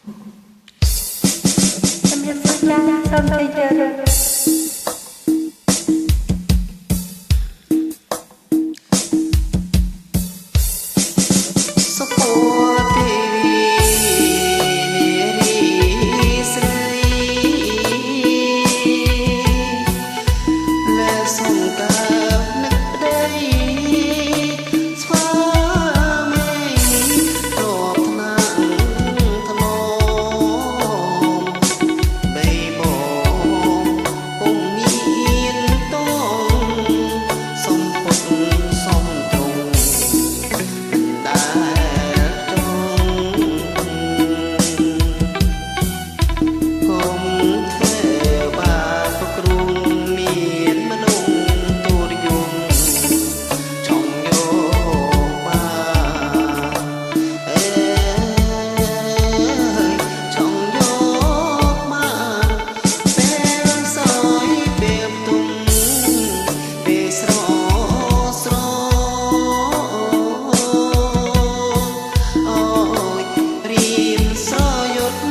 ជំរាបសួរចា៎សូមជ័យជម្រាបសុពទេវីនារីស្រីលែសុំកើបនឹកប្តីស្វាមីទ្រពថ្នាក់ថ្នមបីបងពុំមានតងសុំពុតសុំទ្រង់ដែលគុំធ្វើបាបគ្រូមានមនុស្សទូរយងចង់យកបាអេចង់យកមកពេលសោយពេលទុំពេលស្រស្រអូយរៀនស្រយុទ្ធ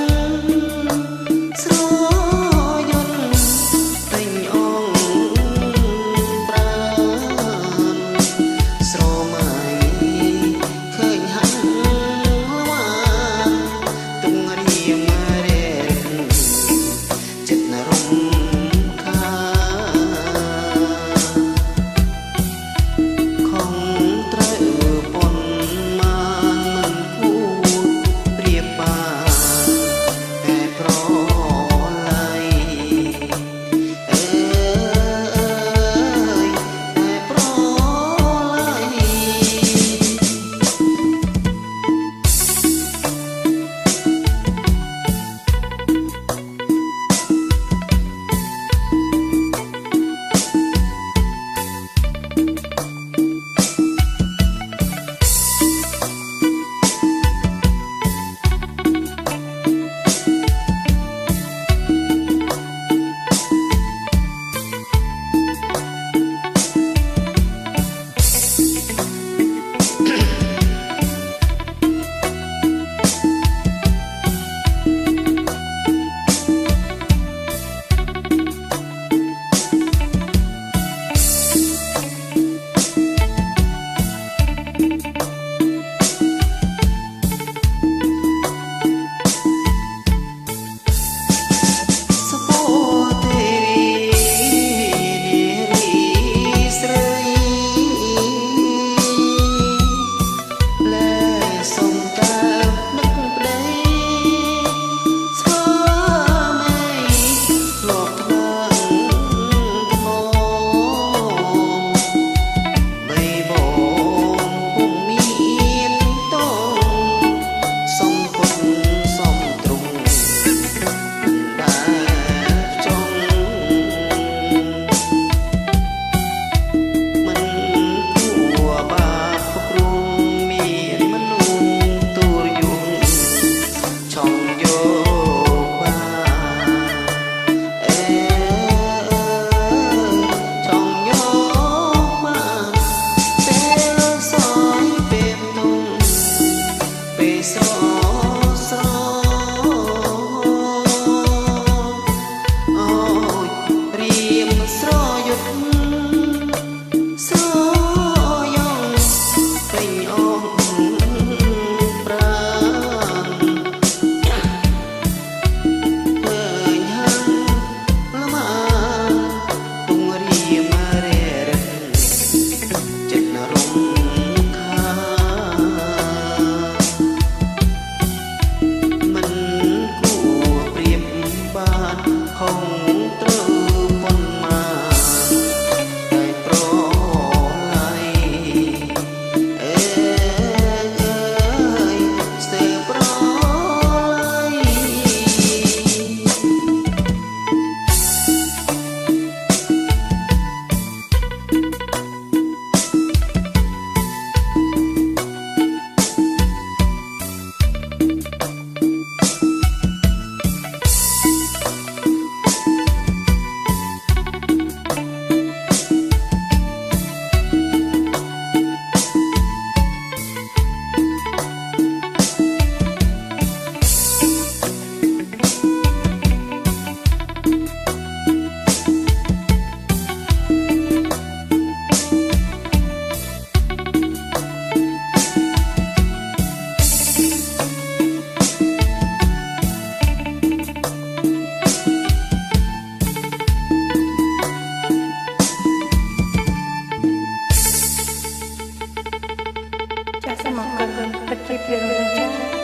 ស្រយុទ្ធពេញអងប្រាណស្រមៃឃើញហាន់ល្វានទុំរៀងរែកចិត្តរំខានខំត្រូវប៉ុនមានមិនគួរប្រៀបបានតែប្រឡ័យអើយតែប្រឡ័យ សុពទេវីនារីស្រីលែសុំកើបនឹកប្តីស្វាមីធ្លាប់ថ្នាក់ថ្នមបីបងពុំមានតងសុំពុតសុំទ្រង់ដែលចង់មិនគួរបាបព្រោះមានមនុស្សទូរយងចង់យកបាអេចង់យកមកពេលសោយពេលទុំពេលស្រស្រអូយរៀមស្រយុទ្ធស្រយងពេញអងប្រាណឃើញហាន់ល្មានទុំរៀមរែរឹកចិត្តរំខាន សូមអរគុណពិតជាពីរំចា